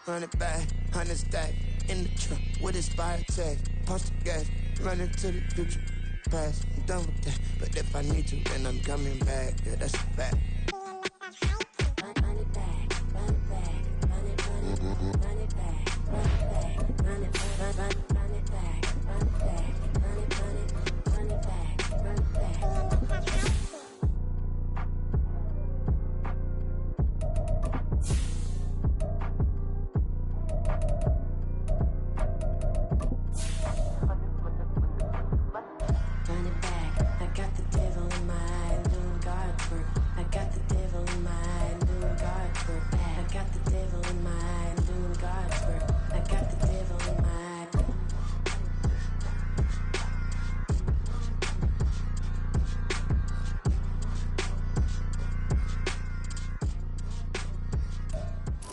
run it back, 100 stack in the truck with his fire tag. Post the gas, running to the future. Past, I'm done with that. But if I need to, then I'm coming back. Yeah, that's a fact. Run it back, run it back, run it, run it, run it back, run it back, run it, run it back, run it back, run it, run it, run it back, run it back.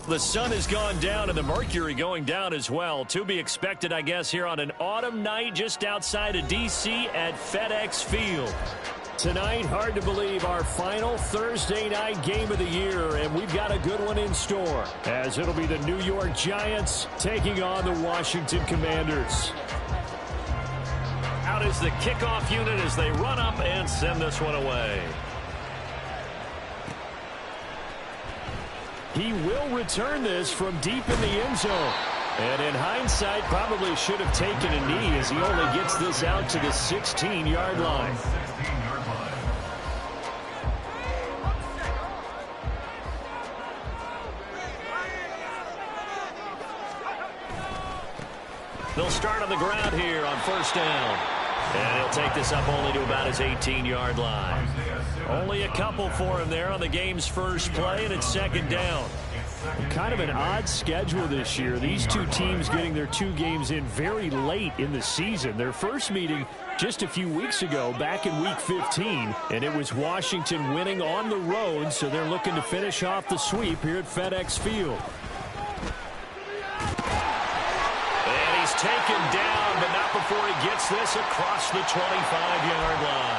The sun has gone down and the mercury going down as well. To be expected, I guess, here on an autumn night just outside of D.C. at FedEx Field. Tonight, hard to believe, our final Thursday night game of the year, and we've got a good one in store, as it'll be the New York Giants taking on the Washington Commanders. Out is the kickoff unit as they run up and send this one away. He will return this from deep in the end zone. And in hindsight, probably should have taken a knee as he only gets this out to the 16-yard line. They'll start on the ground here on first down. And he'll take this up only to about his 18-yard line. Only a couple for him there on the game's first play, and it's second down. Kind of an odd schedule this year. These two teams getting their two games in very late in the season. Their first meeting just a few weeks ago, back in Week 15, and it was Washington winning on the road, so they're looking to finish off the sweep here at FedEx Field. And he's taken down, but not before he gets this across the 25-yard line.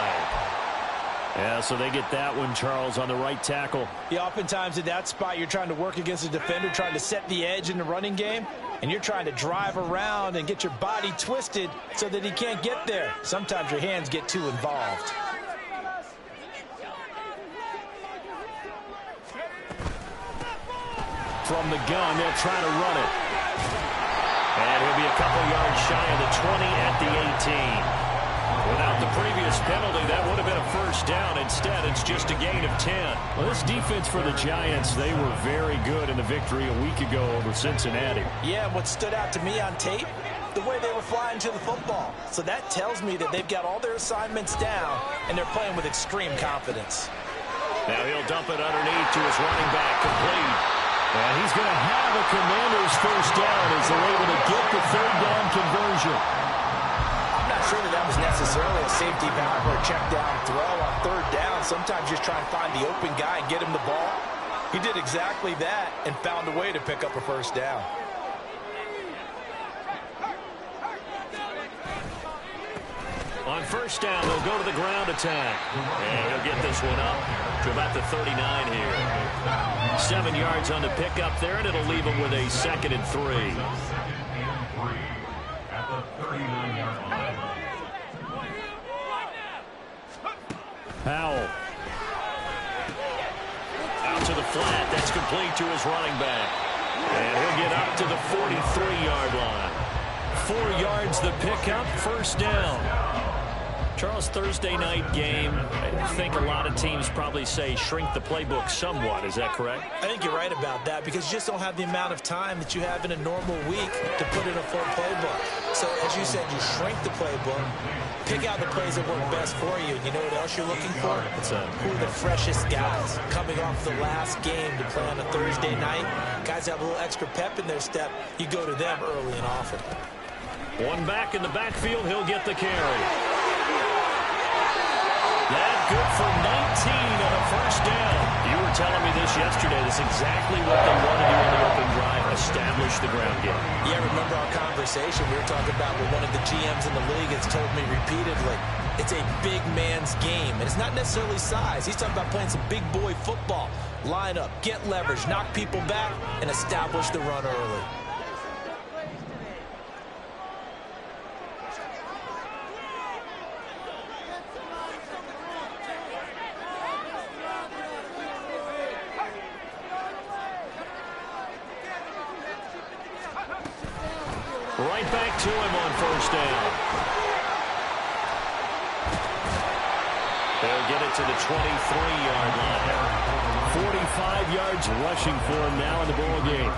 Yeah, so they get that one, Charles, on the right tackle. Yeah, oftentimes in that spot, you're trying to work against a defender, trying to set the edge in the running game, and you're trying to drive around and get your body twisted so that he can't get there. Sometimes your hands get too involved. From the gun, they'll try to run it. And he'll be a couple yards shy of the 20 at the 18. Without the previous penalty, that would have been a first down. Instead, it's just a gain of 10. Well, this defense for the Giants, they were very good in the victory a week ago over Cincinnati. Yeah, what stood out to me on tape, the way they were flying to the football. So that tells me that they've got all their assignments down, and they're playing with extreme confidence. Now he'll dump it underneath to his running back, complete. And he's going to have a Commanders first down as they're able to get the third down conversion. Sure that was necessarily a safety valve or a check down throw on third down. Sometimes you just try and find the open guy and get him the ball. He did exactly that and found a way to pick up a first down. On first down, they'll go to the ground attack. And he'll get this one up to about the 39 here. 7 yards on the pickup there, and it'll leave him with a 2nd and 3. At the 39-yard line. Powell. Out to the flat. That's complete to his running back. And he'll get up to the 43-yard line. 4 yards the pickup, first down. Charles, Thursday night game, I think a lot of teams probably say shrink the playbook somewhat. Is that correct? I think you're right about that because you just don't have the amount of time that you have in a normal week to put in a full playbook. So, as you said, you shrink the playbook, pick out the plays that work best for you. You know what else you're looking for? Who are the freshest guys coming off the last game to play on a Thursday night? Guys have a little extra pep in their step. You go to them early and often. One back in the backfield. He'll get the carry. That good for 19 on a first down. You were telling me this yesterday. That's exactly what they want to do on the open drive, establish the ground game. Yeah, remember our conversation. We were talking about what one of the GMs in the league has told me repeatedly. It's a big man's game, and it's not necessarily size. He's talking about playing some big boy football. Line up, get leverage, knock people back, and establish the run early. Right back to him on first down. They'll get it to the 23-yard line. 45 yards rushing for him now in the ball game.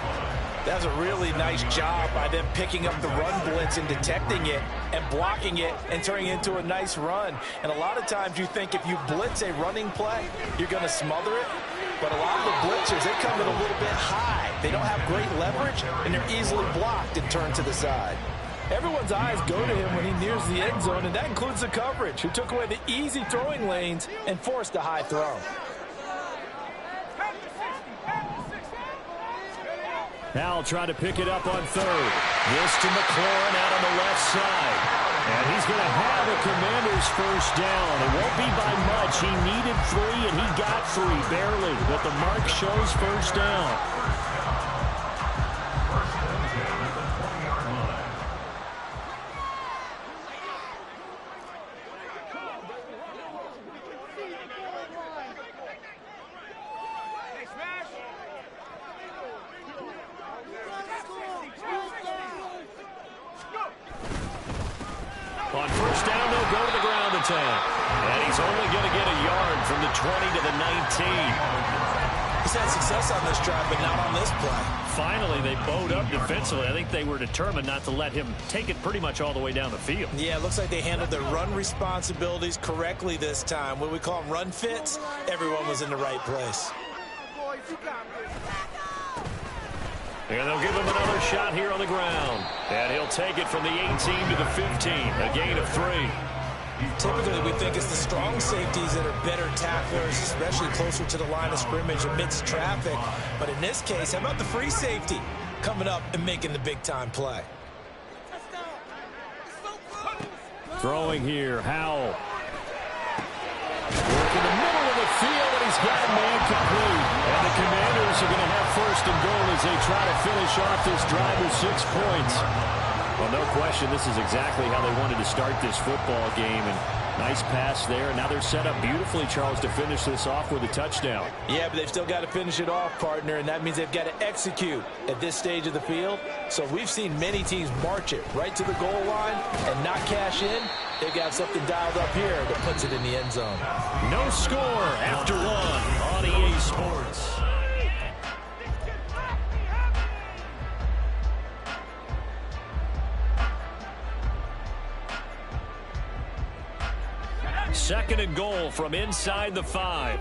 That was a really nice job by them picking up the run blitz and detecting it and blocking it and turning it into a nice run. And a lot of times you think if you blitz a running play, you're going to smother it. But a lot of the blitzers, they come in a little bit high. They don't have great leverage, and they're easily blocked and turned to the side. Everyone's eyes go to him when he nears the end zone, and that includes the coverage, who took away the easy throwing lanes and forced a high throw. Now try to pick it up on third. This to McLaurin out on the left side. And he's going to have a Commanders first down. It won't be by much. He needed 3, and he got 3, barely. But the mark shows first down. On first down, they'll go to the ground attack. And he's only going to get a yard from the 20 to the 19. He's had success on this drive, but not on this play. Finally, they bowed up defensively. I think they were determined not to let him take it pretty much all the way down the field. Yeah, it looks like they handled their run responsibilities correctly this time. What we call them run fits, everyone was in the right place. And they'll give him another shot here on the ground. And he'll take it from the 18 to the 15, a gain of 3. Typically, we think it's the strong safeties that are better tacklers, especially closer to the line of scrimmage amidst traffic. But in this case, how about the free safety coming up and making the big-time play? Throwing here, Howell. Work in the middle of the field, and he's got a man complete. And the Commanders are going to have first and goal as they try to finish off this drive with 6 points. Well, no question, this is exactly how they wanted to start this football game. And nice pass there. And now they're set up beautifully, Charles, to finish this off with a touchdown. Yeah, but they've still got to finish it off, partner, and that means they've got to execute at this stage of the field. So we've seen many teams march it right to the goal line and not cash in. They've got something dialed up here that puts it in the end zone. No score after 1 on EA Sports. Second and goal from inside the 5.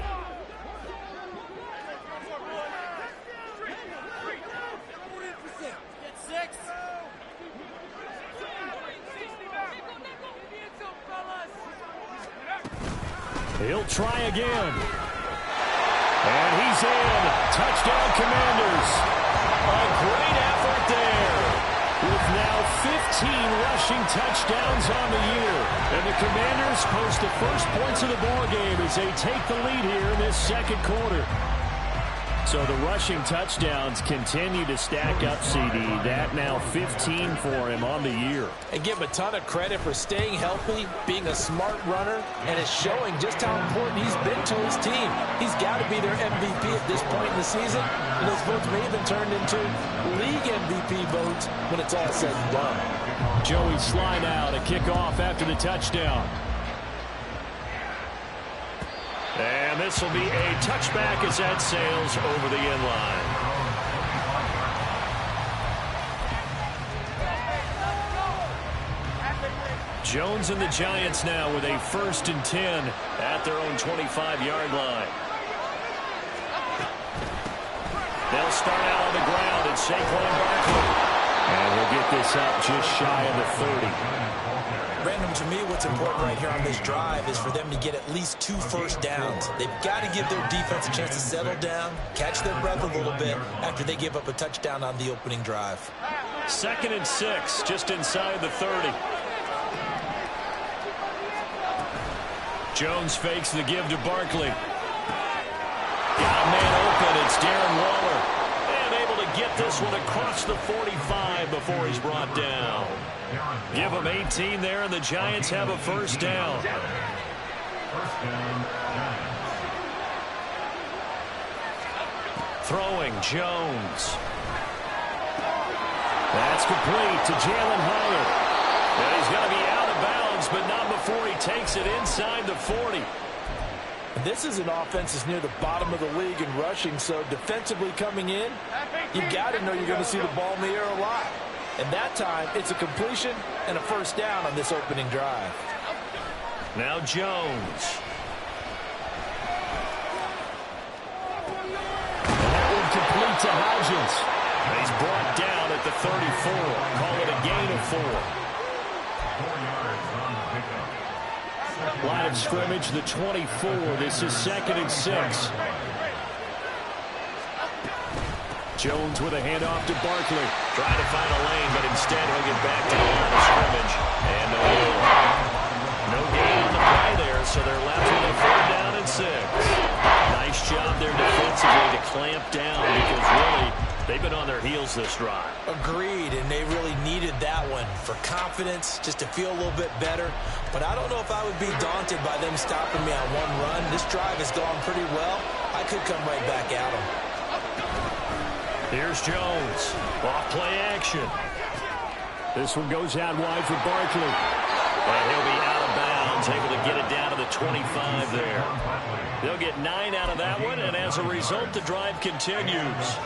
He'll try again. And he's in. Touchdown, Commanders. A great effort there. With now 15 rushing touchdowns on the year. And the Commanders post the first points of the ball game as they take the lead here in this second quarter. So the rushing touchdowns continue to stack up, CD. That now 15 for him on the year. And give him a ton of credit for staying healthy, being a smart runner, and it's showing just how important he's been to his team. He's got to be their MVP at this point in the season, and those votes may have been turned into league MVP votes when it's all said and done. Joey slide out, a kickoff after the touchdown. And this will be a touchback as that sails over the end line. Jones and the Giants now with a 1st and 10 at their own 25-yard line. They'll start out on the ground at Saquon Barkley. And we'll get this up just shy of the 30. Brandon, to me, what's important right here on this drive is for them to get at least 2 first downs. They've got to give their defense a chance to settle down, catch their breath a little bit after they give up a touchdown on the opening drive. 2nd and 6, just inside the 30. Jones fakes the give to Barkley. Got a man open. It's Darren Waller. And able to get this one across the 45 before he's brought down. Give him 18 there, and the Giants have a first down. Throwing, Jones. That's complete to Jalen Hyatt. And he's going to be out of bounds, but not before he takes it inside the 40. This is an offense that's near the bottom of the league in rushing, so defensively coming in, you've got to know you're going to see the ball in the air a lot. And that time, it's a completion and a first down on this opening drive. Now Jones. And that one complete to Hodgins. And he's brought down at the 34. Call it a gain of 4. Line of scrimmage, the 24. This is 2nd and 6. Jones with a handoff to Barkley. Trying to find a lane, but instead he'll get back to the line of scrimmage. And no gain on the play there, so they're left with a 4th down and 6. Nice job there defensively to clamp down because really they've been on their heels this drive. Agreed, and they really needed that one for confidence, just to feel a little bit better. But I don't know if I would be daunted by them stopping me on one run. This drive has gone pretty well. I could come right back at them. Here's Jones. Off play action. This one goes out wide for Barkley. And he'll be out of bounds, able to get it down to the 25 there. They'll get 9 out of that one, and as a result, the drive continues.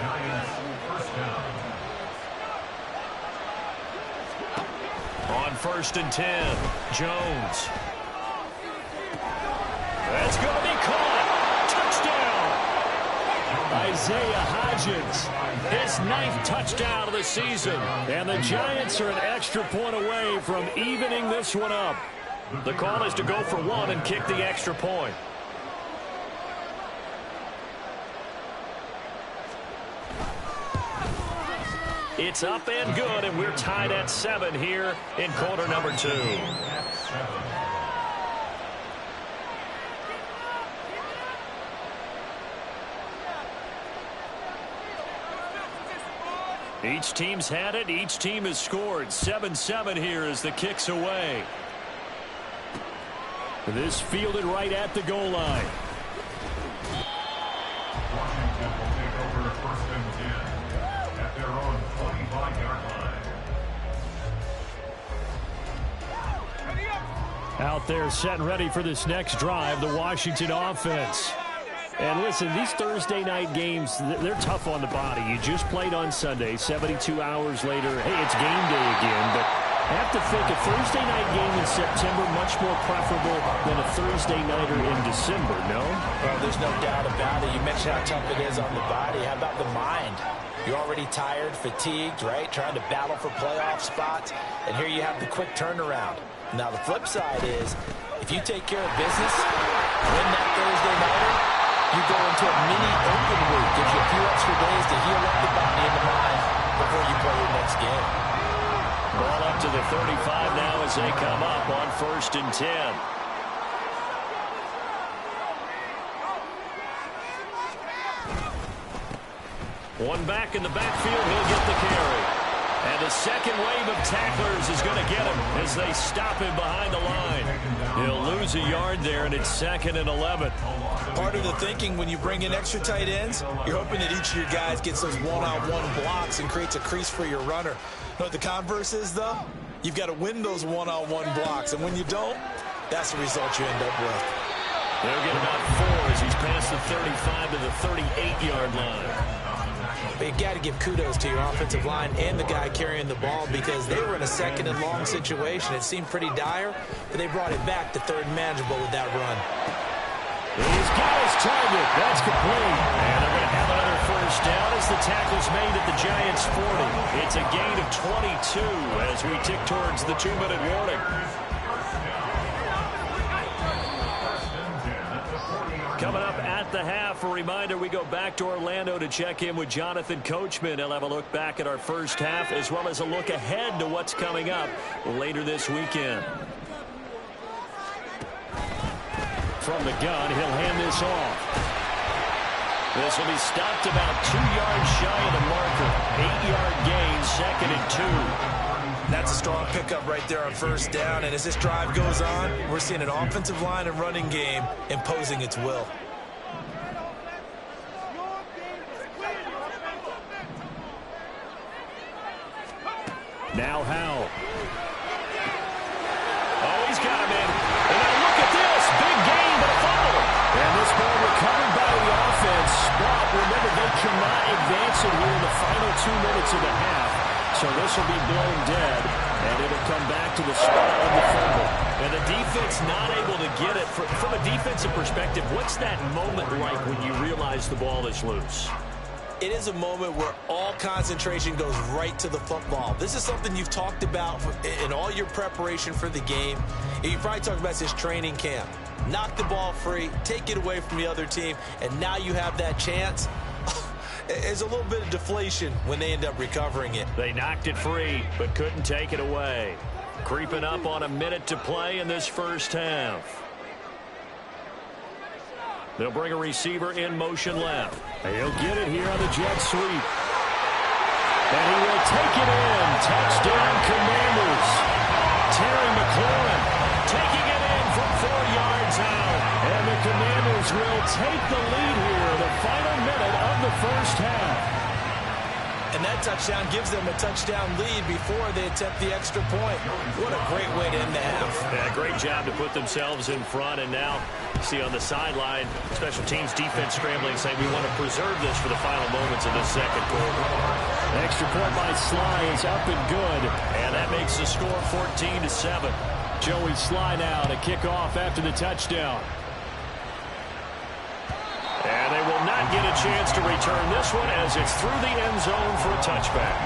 On 1st and 10, Jones. That's going to be caught. Touchdown. Isaiah Hodgins, his 9th touchdown of the season. And the Giants are an extra point away from evening this one up. The call is to go for 1 and kick the extra point. It's up and good, and we're tied at 7 here in quarter number 2. Each team's had it. Each team has scored. 7-7 here as the kick's away. This fielded right at the goal line. Washington will take over 1st and 10 at their own 25-yard line. Out there set and ready for this next drive, the Washington offense. And listen, these Thursday night games, they're tough on the body. You just played on Sunday, 72 hours later. Hey, it's game day again, but I have to think a Thursday night game in September much more preferable than a Thursday nighter in December, no? Well, there's no doubt about it. You mentioned how tough it is on the body. How about the mind? You're already tired, fatigued, right? Trying to battle for playoff spots, and here you have the quick turnaround. Now, the flip side is, if you take care of business, win that Thursday nighter, you go into a mini open week. Gives you a few extra days to heal up the body and the mind before you play your next game. Ball up to the 35 now as they come up on 1st and 10. One back in the backfield, he'll get the carry. And the second wave of tacklers is going to get him as they stop him behind the line. He'll lose a yard there, and it's 2nd and 11. Part of the thinking when you bring in extra tight ends, you're hoping that each of your guys gets those one-on-one blocks and creates a crease for your runner. You know what the converse is, though? You've got to win those one-on-one blocks, and when you don't, that's the result you end up with. They'll get about 4 as he's past the 35 to the 38-yard line. But you got to give kudos to your offensive line and the guy carrying the ball because they were in a 2nd and long situation. It seemed pretty dire, but they brought it back to 3rd and manageable with that run. He's got his target. That's complete. And they're going to have another first down as the tackle's made at the Giants' 40. It's a gain of 22 as we tick towards the 2-minute warning. Coming up at the half, a reminder, we go back to Orlando to check in with Jonathan Coachman. He'll have a look back at our first half as well as a look ahead to what's coming up later this weekend. from the gun. He'll hand this off. This will be stopped about 2 yards shy of the marker. 8-yard gain, 2nd and 2. That's a strong pickup right there on first down. And as this drive goes on, we're seeing an offensive line and running game imposing its will. Now Howell. Oh, he's got him in. And now look at this. Big gain, but a fumble. And this ball recovered by the offense. But remember, they cannot advance it here in the final 2 minutes of the half. So this will be blown dead, and it'll come back to the spot of the fumble. And the defense not able to get it. From a defensive perspective, what's that moment like when you realize the ball is loose? It is a moment where all concentration goes right to the football. This is something you've talked about in all your preparation for the game. You probably talked about this training camp. Knock the ball free, take it away from the other team, and now you have that chance. There's a little bit of deflation when they end up recovering it. They knocked it free, but couldn't take it away. Creeping up on a minute to play in this first half. They'll bring a receiver in motion left. And he'll get it here on the jet sweep. And he will take it in. Touchdown, Commanders. Terry McLaurin taking it in from 4 yards out. And the Commanders will take the lead here, the final minute of the first half. And that touchdown gives them a touchdown lead before they attempt the extra point. What a great way to end the half. Yeah, great job to put themselves in front. And now, see on the sideline, special teams defense scrambling, saying we want to preserve this for the final moments of the second quarter. Extra point by Sly is up and good. And that makes the score 14-7. Joey Sly now to kick off after the touchdown. And they will not get a chance to return this one as it's through the end zone for a touchback.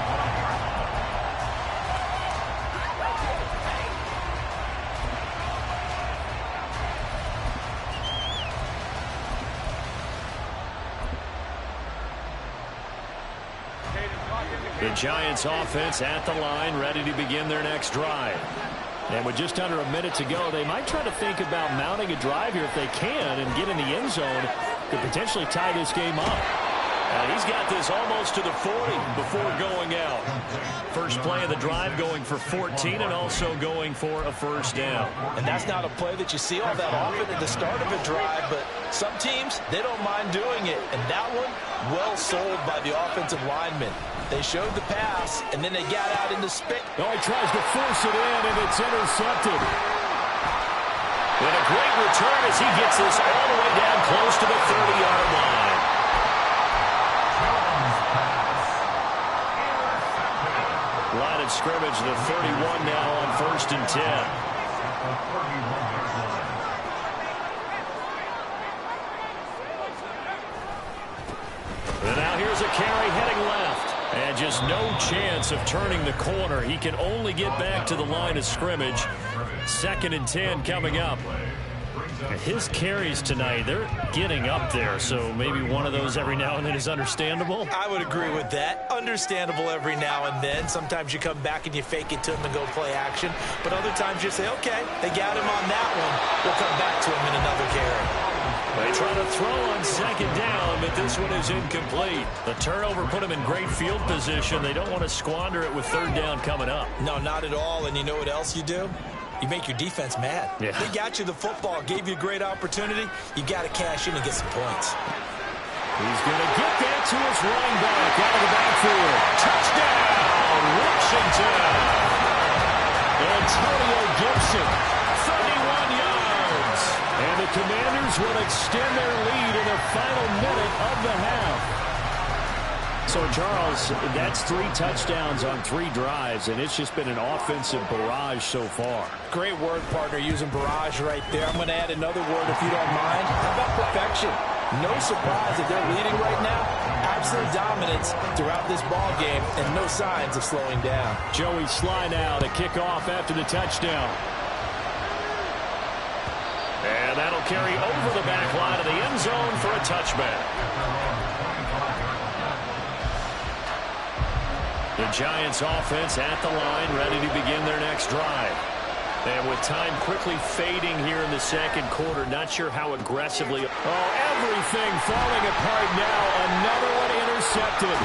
The Giants offense at the line, ready to begin their next drive. And with just under a minute to go, they might try to think about mounting a drive here if they can and get in the end zone to potentially tie this game up. He's got this almost to the 40 before going out. First play of the drive going for 14 and also going for a first down. And that's not a play that you see all that often at the start of a drive, but some teams, they don't mind doing it. And that one, well sold by the offensive lineman. They showed the pass, and then they got out into space. Oh, he tries to force it in, and it's intercepted. And a great return as he gets this all the way down close to the 30-yard line. Line of scrimmage, the 31 now on 1st and 10. And now here's a carry heading left. And just no chance of turning the corner. He can only get back to the line of scrimmage. 2nd and 10 coming up. His carries tonight, they're getting up there, so maybe one of those every now and then is understandable. I would agree with that. Understandable every now and then. Sometimes you come back and you fake it to him and go play action. But other times you say, okay, they got him on that one. We'll come back to him in another carry. They try to throw on 2nd down, but this one is incomplete. The turnover put them in great field position. They don't want to squander it with 3rd down coming up. No, not at all. And you know what else you do? You make your defense mad. Yeah. They got you the football, gave you a great opportunity. You got to cash in and get some points. He's going to get that to his running back out of the backfield. Touchdown, Washington. Antonio Gibson, 31 yards. And the Commanders will extend their lead in the final minute of the half. So, Charles, that's 3 touchdowns on 3 drives, and it's just been an offensive barrage so far. Great word, partner, using barrage right there. I'm going to add another word if you don't mind. How about perfection? No surprise that they're leading right now. Absolute dominance throughout this ball game and no signs of slowing down. Joey Sly now to kick off after the touchdown. And that'll carry over the back line of the end zone for a touchback. The Giants offense at the line, ready to begin their next drive. And with time quickly fading here in the second quarter, not sure how aggressively. Oh, everything falling apart now. Another one intercepted.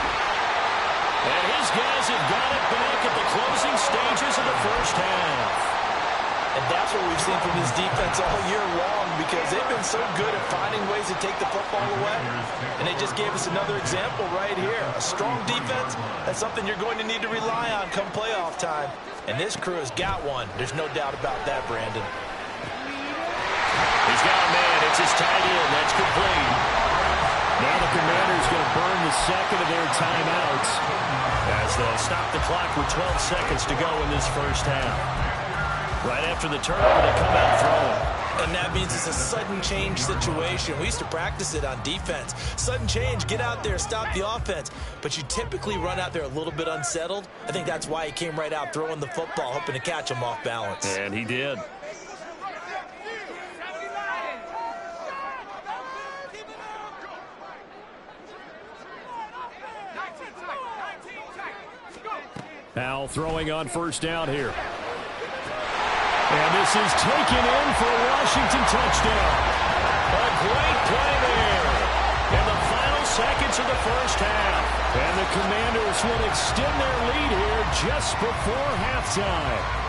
And his guys have got it back at the closing stages of the first half. And that's what we've seen from this defense all year long, because they've been so good at finding ways to take the football away. And they just gave us another example right here. A strong defense, that's something you're going to need to rely on come playoff time. And this crew has got one. There's no doubt about that, Brandon. He's got a man. It's his tight end. That's complete. Now the Commanders going to burn the second of their timeouts as they'll stop the clock with 12 seconds to go in this first half. Right after the turnover, they come out throwing. And that means it's a sudden change situation. We used to practice it on defense. Sudden change, get out there, stop the offense. But you typically run out there a little bit unsettled. I think that's why he came right out throwing the football, hoping to catch him off balance. And he did. Now throwing on first down here. And this is taken in for a Washington touchdown. A great play there in the final seconds of the first half. And the Commanders will extend their lead here just before halftime.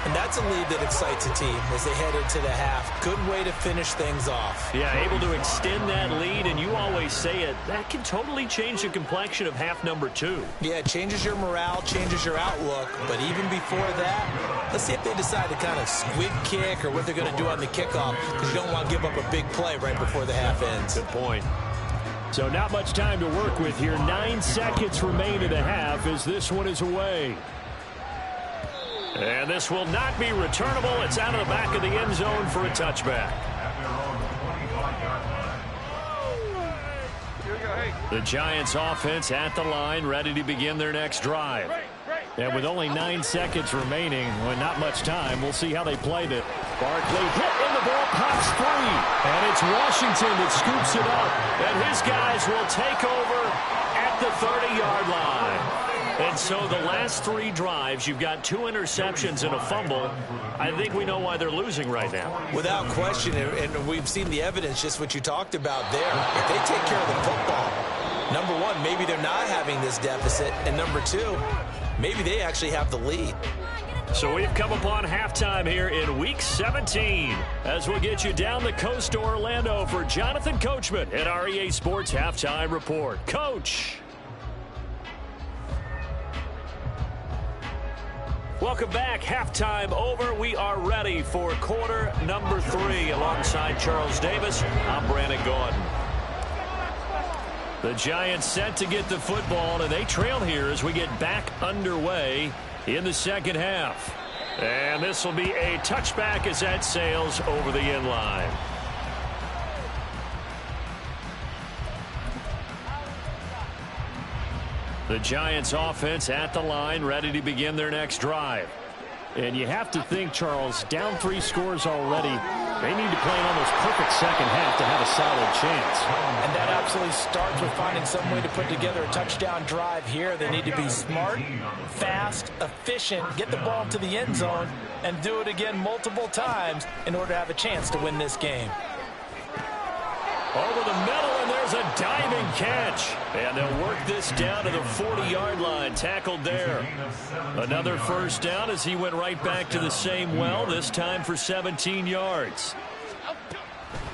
And that's a lead that excites a team as they head into the half. Good way to finish things off. Yeah, able to extend that lead, and you always say it, that can totally change the complexion of half number 2. Yeah, it changes your morale, changes your outlook. But even before that, let's see if they decide to kind of squib kick or what they're going to do on the kickoff, because you don't want to give up a big play right before the half ends. Good point. So not much time to work with here. 9 seconds remain in the half as this one is away. And this will not be returnable. It's out of the back of the end zone for a touchback. The Giants offense at the line, ready to begin their next drive. And with only 9 seconds remaining, well, not much time, we'll see how they play it. Barkley hit and the ball pops free. And it's Washington that scoops it up. And his guys will take over at the 30-yard line. And so the last 3 drives, you've got 2 interceptions and a fumble. I think we know why they're losing right now. Without question, and we've seen the evidence, just what you talked about there. If they take care of the football, number one, maybe they're not having this deficit. And number 2, maybe they actually have the lead. So we've come upon halftime here in Week 17 as we'll get you down the coast to Orlando for Jonathan Coachman at our EA Sports Halftime Report. Coach. Welcome back. Halftime over. We are ready for quarter number 3. Alongside Charles Davis, I'm Brandon Gordon. The Giants set to get the football, and they trail here as we get back underway in the second half. And this will be a touchback as that sails over the end line. The Giants offense at the line, ready to begin their next drive. And you have to think, Charles, down 3 scores already. They need to play an almost perfect second half to have a solid chance. And that absolutely starts with finding some way to put together a touchdown drive here. They need to be smart, fast, efficient, get the ball to the end zone, and do it again multiple times in order to have a chance to win this game. Over the middle, and there's a diving catch. And they'll work this down to the 40-yard line. Tackled there. Another first down as he went right back to the same well, this time for 17 yards.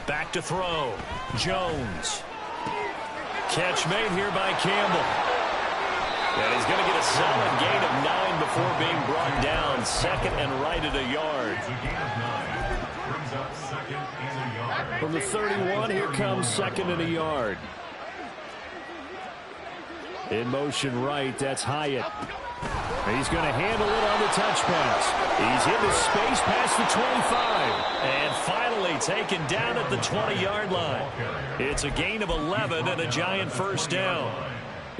Back to throw. Jones. Catch made here by Campbell. And he's going to get a solid gain of 9 before being brought down. Second and right at a yard. From the 31, here comes second and a yard. In motion right, that's Hyatt. He's going to handle it on the touch pass. He's into space past the 25. And finally taken down at the 20-yard line. It's a gain of 11 and a Giant first down.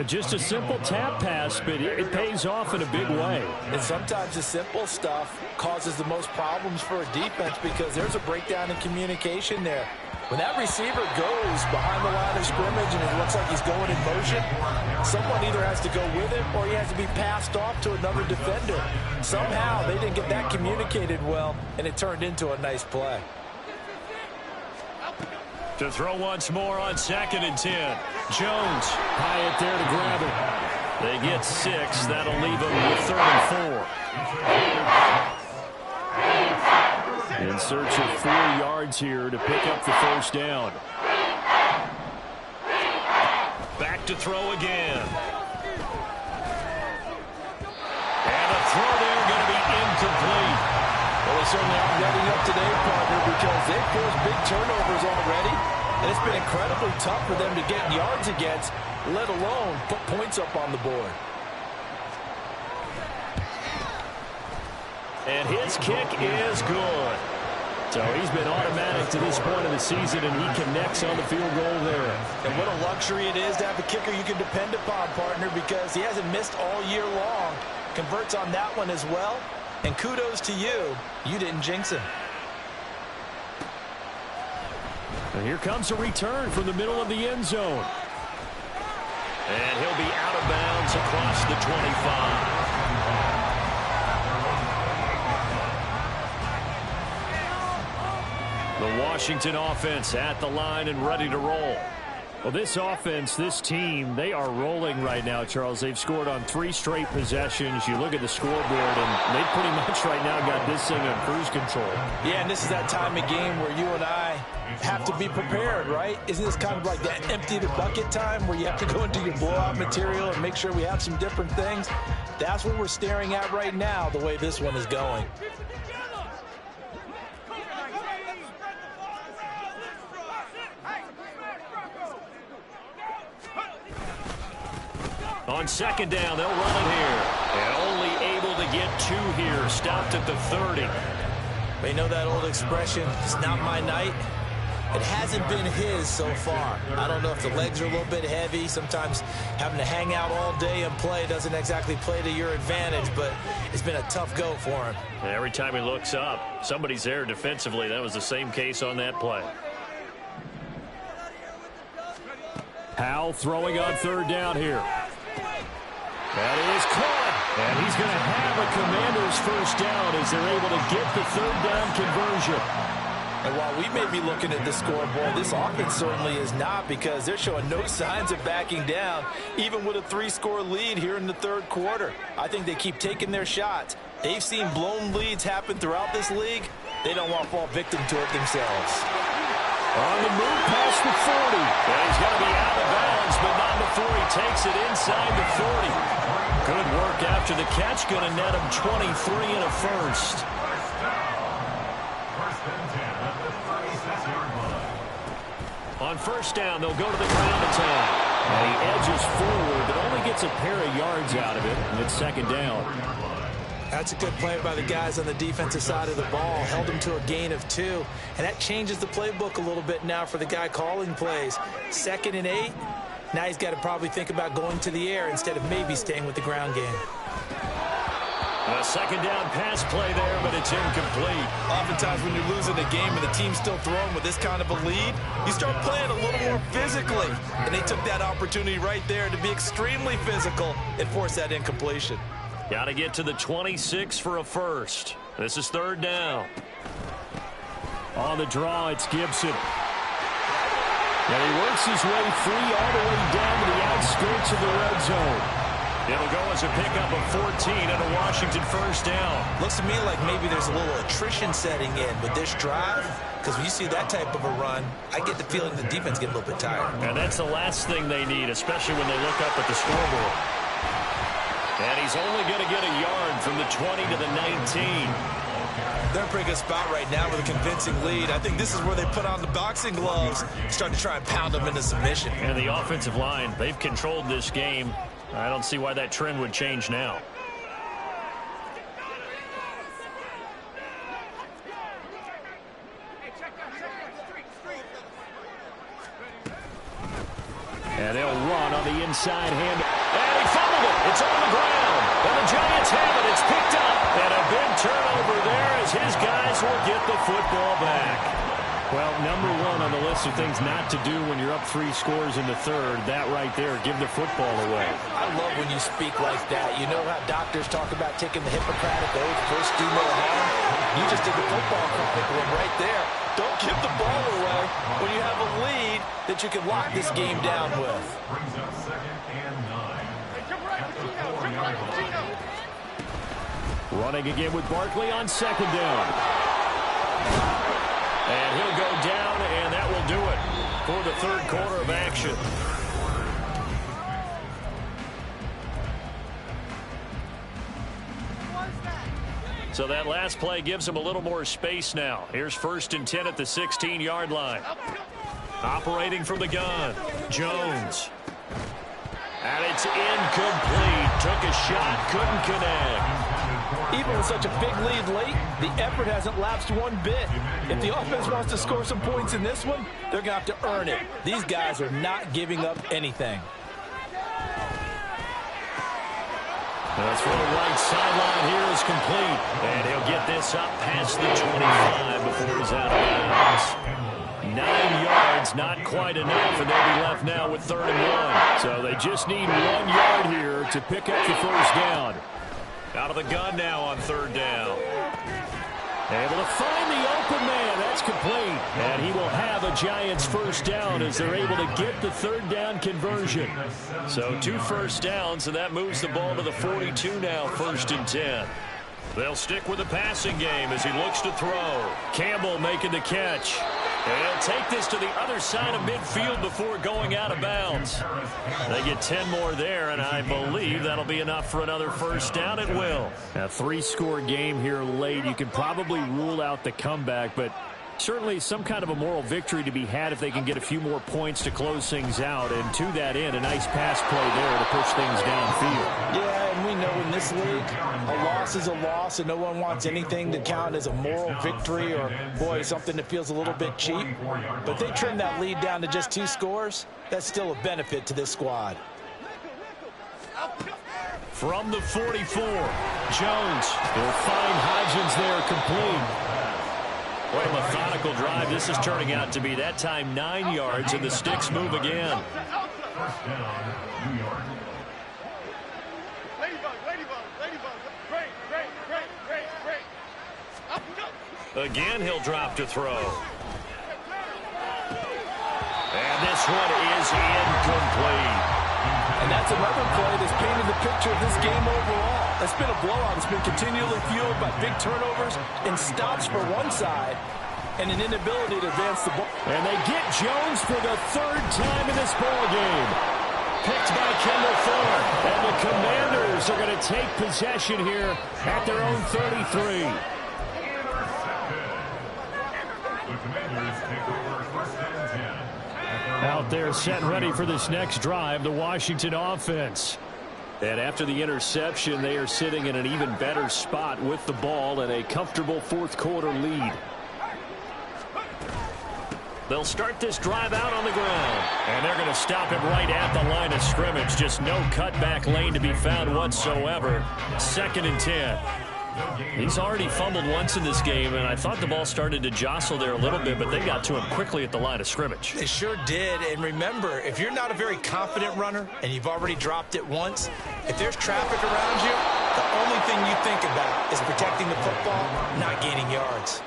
Just a simple tap pass, but it pays off in a big way. And sometimes the simple stuff causes the most problems for a defense because there's a breakdown in communication there. When that receiver goes behind the line of scrimmage and it looks like he's going in motion, someone either has to go with him or he has to be passed off to another defender. Somehow they didn't get that communicated well, and it turned into a nice play. To throw once more on 2nd and 10. Jones, high it there to grab it. They get 6. That'll leave them with 3rd and 4. In search of 4 yards here to pick up the first down. Back to throw again. And a throw there going to be incomplete. Well, they certainly aren't ready up today, partner, because they've forced big turnovers already. And it's been incredibly tough for them to get yards against, let alone put points up on the board. And his kick is good. So he's been automatic to this point of the season, and he connects on the field goal there. And what a luxury it is to have a kicker you can depend upon, partner, because he hasn't missed all year long. Converts on that one as well. And kudos to you. You didn't jinx him. And here comes a return from the middle of the end zone. And he'll be out of bounds across the 25. The Washington offense at the line and ready to roll. Well, this offense, this team, they are rolling right now, Charles. They've scored on 3 straight possessions. You look at the scoreboard, and they pretty much right now got this thing on cruise control. Yeah, and this is that time of game where you and I have to be prepared, right? Isn't this kind of like that empty the bucket time where you have to go into your blowout material and make sure we have some different things? That's what we're staring at right now, the way this one is going. On 2nd down, they'll run it here. And only able to get 2 here. Stopped at the 30. They know that old expression, it's not my night. It hasn't been his so far. I don't know if the legs are a little bit heavy. Sometimes having to hang out all day and play doesn't exactly play to your advantage, but it's been a tough go for him. And every time he looks up, somebody's there defensively. That was the same case on that play. Howell throwing on 3rd down here. That is caught, and he's going to have a Commander's first down as they're able to get the 3rd down conversion. And while we may be looking at the scoreboard, this offense certainly is not, because they're showing no signs of backing down, even with a 3-score lead here in the 3rd quarter. I think they keep taking their shots. They've seen blown leads happen throughout this league. They don't want to fall victim to it themselves. On the move past the 40. And he's going to be out of bounds, but not before he takes it inside the 40. Good work after the catch. Going to net him 23 and a first. On 1st down, they'll go to the ground attack. And he edges forward, but only gets a pair of yards out of it. And it's 2nd down. That's a good play by the guys on the defensive side of the ball. Held him to a gain of 2. And that changes the playbook a little bit now for the guy calling plays. 2nd and 8. Now he's got to probably think about going to the air instead of maybe staying with the ground game. A 2nd down pass play there, but it's incomplete. Oftentimes when you're losing a game and the team's still throwing with this kind of a lead, you start playing a little more physically. And they took that opportunity right there to be extremely physical and force that incompletion. Got to get to the 26 for a first. This is 3rd down. On the draw, it's Gibson. And he works his way free all the way down to the outskirts of the red zone. It'll go as a pickup of 14 and a Washington first down. Looks to me like maybe there's a little attrition setting in with this drive, because when you see that type of a run, I get the feeling the defense gets a little bit tired. And that's the last thing they need, especially when they look up at the scoreboard. And he's only going to get a yard from the 20 to the 19. They're in a pretty good spot right now with a convincing lead. I think this is where they put on the boxing gloves, start to try and pound them into submission. And the offensive line, they've controlled this game. I don't see why that trend would change now. And they'll run on the inside hand. And he fumbled it. It's on the ground. And the Giants have it. It's picked up. And a big turnover there as his guys will get the football back. Well, number one on the list of things not to do when you're up 3 scores in the third, that right there, give the football away. I love when you speak like that. You know how doctors talk about taking the Hippocratic Oath, first do no harm? You just did the football curriculum right there. Don't give the ball away when you have a lead that you can lock this game down with. Brings up 2nd and 9. Running again with Barkley on 2nd down. And he'll go down, and that will do it for the 3rd quarter of action. So that last play gives him a little more space now. Here's 1st and 10 at the 16-yard line. Operating from the gun, Jones. And it's incomplete. Took a shot, couldn't connect. Even with such a big lead late, the effort hasn't lapsed one bit. If the offense wants to score some points in this one, they're going to have to earn it. These guys are not giving up anything. That's for the right sideline here is complete. And he'll get this up past the 25 before he's out of bounds. 9 yards, not quite enough, and they'll be left now with 3rd and 1. So they just need 1 yard here to pick up the 1st down. Out of the gun now on 3rd down. Able to find the open man. That's complete. And he will have a Giants 1st down as they're able to get the 3rd down conversion. So 2 first downs, and that moves the ball to the 42 now, 1st and 10. They'll stick with the passing game as he looks to throw. Campbell making the catch. And he'll take this to the other side of midfield before going out of bounds. They get 10 more there, and I believe that'll be enough for another 1st down. It will. A 3-score game here late. You can probably rule out the comeback, but certainly some kind of a moral victory to be had if they can get a few more points to close things out. And to that end, a nice pass play there to push things downfield. Yeah, and we know in this league, a loss is a loss, and no one wants anything to count as a moral victory or, boy, something that feels a little bit cheap. But they trim that lead down to just 2 scores. That's still a benefit to this squad. From the 44, Jones will find Hodgins there complete. What a methodical drive this is turning out to be. That time 9 yards, and the sticks move again. 1st down, New York. Again, he'll drop to throw. And this one is incomplete. And that's another play that's painted the picture of this game overall. It's been a blowout. It's been continually fueled by big turnovers and stops for one side and an inability to advance the ball. And they get Jones for the 3rd time in this ball game. Picked by Kendall Fuller. And the Commanders are going to take possession here at their own 33. The Commanders take over 1st and 10. Out there set and ready for this next drive, the Washington offense. And after the interception, they are sitting in an even better spot with the ball and a comfortable 4th quarter lead. They'll start this drive out on the ground. And they're going to stop it right at the line of scrimmage. Just no cutback lane to be found whatsoever. 2nd and 10. He's already fumbled once in this game, and I thought the ball started to jostle there a little bit, but they got to him quickly at the line of scrimmage. They sure did, and remember, if you're not a very confident runner and you've already dropped it once, if there's traffic around you, the only thing you think about is protecting the football, not gaining yards.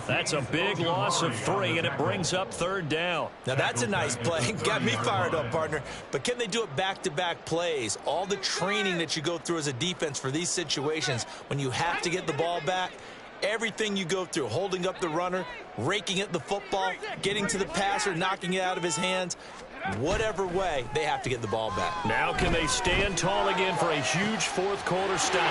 That's a big loss of 3, and it brings up 3rd down. Now, that's a nice play. Got me fired up, partner. But can they do it back-to-back plays? All the training that you go through as a defense for these situations, when you have to get the ball back, everything you go through, holding up the runner, raking at the football, getting to the passer, knocking it out of his hands, whatever way, they have to get the ball back. Now can they stand tall again for a huge 4th quarter stop?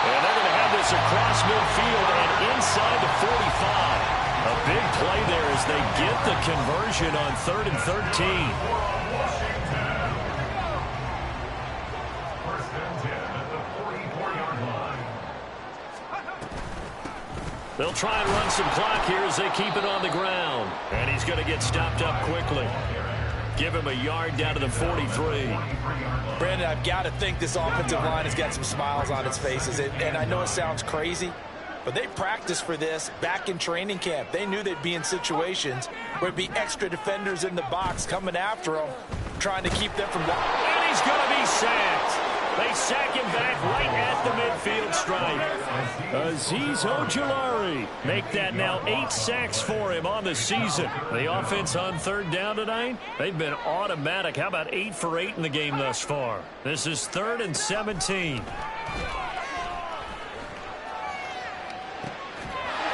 And they're going to have this across midfield and inside the 45. A big play there as they get the conversion on 3rd and 13. 1st and 10 at the 44-yard line. They'll try and run some clock here as they keep it on the ground. And he's going to get stopped up quickly. Give him a yard down to the 43. Brandon, I've got to think this offensive line has got some smiles on its faces. And I know it sounds crazy, but they practiced for this back in training camp. They knew they'd be in situations where there'd be extra defenders in the box coming after them, trying to keep them from... And he's going to be sacked. They sack him back right at the midfield stripe. Azeez Ojulari make that now 8 sacks for him on the season. The offense on third down tonight, they've been automatic. How about 8 for 8 in the game thus far? This is 3rd and 17. Now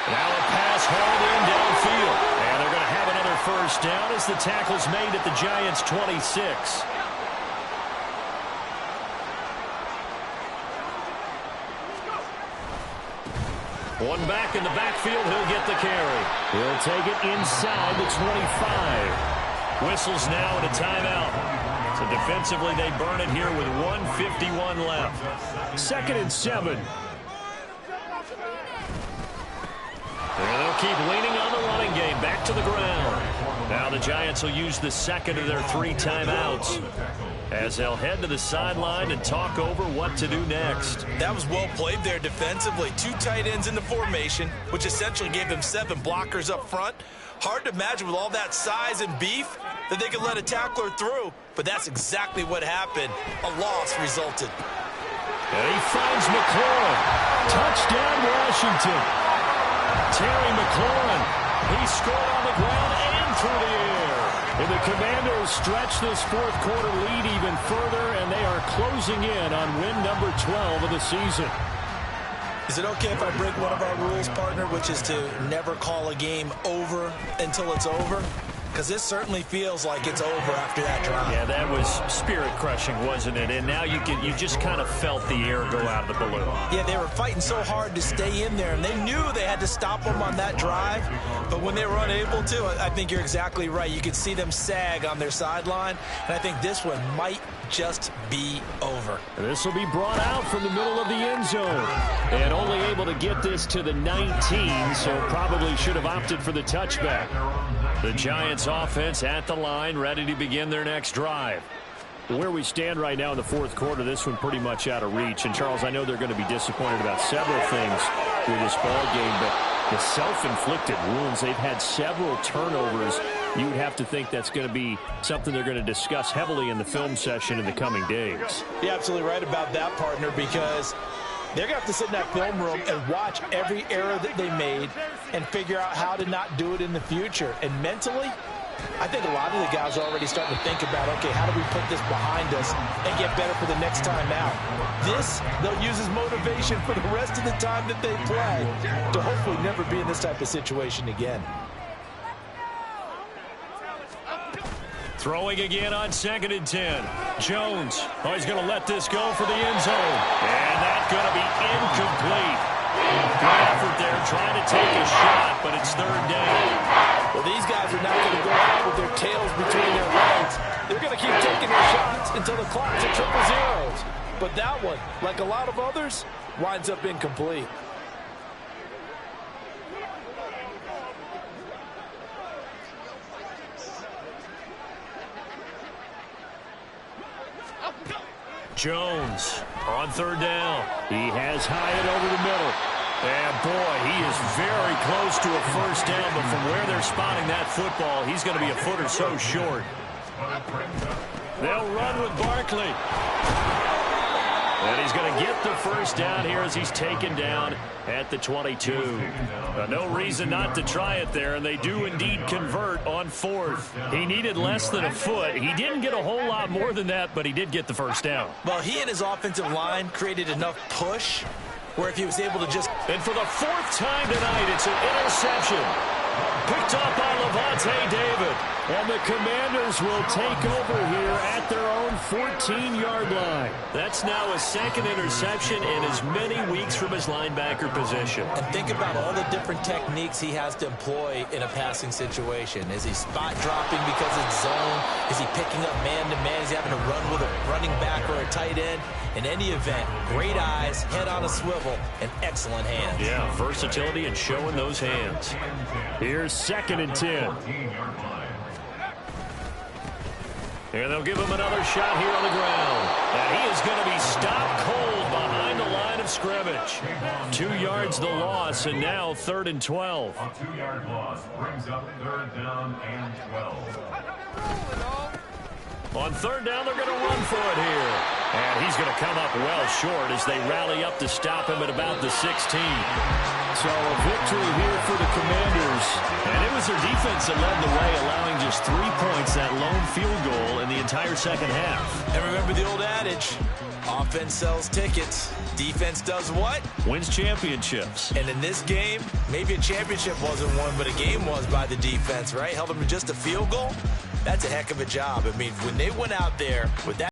a pass hauled in downfield. And they're going to have another first down as the tackle's made at the Giants' 26. One back in the backfield, he'll get the carry. He'll take it inside the 25. Whistles now and a timeout. So defensively, they burn it here with 1:51 left. 2nd and 7. They'll keep leaning on the running game. Back to the ground. Now the Giants will use the second of their 3 timeouts as they'll head to the sideline and talk over what to do next. That was well played there defensively. 2 tight ends in the formation, which essentially gave them 7 blockers up front. Hard to imagine with all that size and beef that they could let a tackler through, but that's exactly what happened. A loss resulted. And he finds McLaurin. Touchdown, Washington. Terry McLaurin. He scored on the ground and through the air. And the Commanders stretch this 4th quarter lead even further, and they are closing in on win number 12 of the season. Is it okay if I break one of our rules, partner, which is to never call a game over until it's over? Because this certainly feels like it's over after that drive. Yeah, that was spirit-crushing, wasn't it? And now you just kind of felt the air go out of the balloon. Yeah, they were fighting so hard to stay in there, and they knew they had to stop them on that drive. But when they were unable to, I think you're exactly right. You could see them sag on their sideline, and I think this one might just be over. This will be brought out from the middle of the end zone. And only able to get this to the 19, so probably should have opted for the touchback. The Giants offense at the line, ready to begin their next drive. Where we stand right now in the 4th quarter, this one pretty much out of reach. And, Charles, I know they're going to be disappointed about several things with this ball game, but the self-inflicted wounds, they've had several turnovers. You would have to think that's going to be something they're going to discuss heavily in the film session in the coming days. You're absolutely right about that, partner, because they're going to have to sit in that film room and watch every error that they made and figure out how to not do it in the future. And mentally, I think a lot of the guys are already starting to think about, okay, how do we put this behind us and get better for the next time out? This, they'll use as motivation for the rest of the time that they play to hopefully never be in this type of situation again. Throwing again on 2nd and 10. Jones. Oh, he's going to let this go for the end zone. And that's going to be incomplete. Good effort there trying to take a shot, but it's 3rd down. Well, these guys are not going to go out with their tails between their legs. They're going to keep taking their shots until the clock's at 000. But that one, like a lot of others, winds up incomplete. Jones on 3rd down. He has Hyatt over the middle. And, boy, he is very close to a first down, but from where they're spotting that football, he's going to be a foot or so short. They'll run with Barkley. And he's going to get the first down here as he's taken down at the 22. No reason not to try it there, and they do indeed convert on 4th. He needed less than a foot. He didn't get a whole lot more than that, but he did get the first down. Well, he and his offensive line created enough push where if he was able to just... And for the 4th time tonight, it's an interception. Picked up by Levante David. And the Commanders will take over here at their own 14-yard line. That's now a 2nd interception in as many weeks from his linebacker position. And think about all the different techniques he has to employ in a passing situation. Is he spot dropping because it's zone? Is he picking up man-to-man? Is he having to run with a running back or a tight end? In any event, great eyes, head on a swivel, and excellent hands. Yeah, versatility and showing those hands. Here's 2nd and 10. And they'll give him another shot here on the ground. And he is going to be stopped cold behind the line of scrimmage. 2 yards the loss, and now 3rd and 12. A 2-yard loss brings up 3rd down and 12. On 3rd down, they're going to run for it here. And he's going to come up well short as they rally up to stop him at about the 16. So a victory here for the Commanders. And it was their defense that led the way, allowing just 3 points, that lone field goal in the entire second half. And remember the old adage, offense sells tickets. Defense does what? Wins championships. And in this game, maybe a championship wasn't won, but a game was by the defense, right? Held them to just a field goal. That's a heck of a job. I mean, when they went out there with that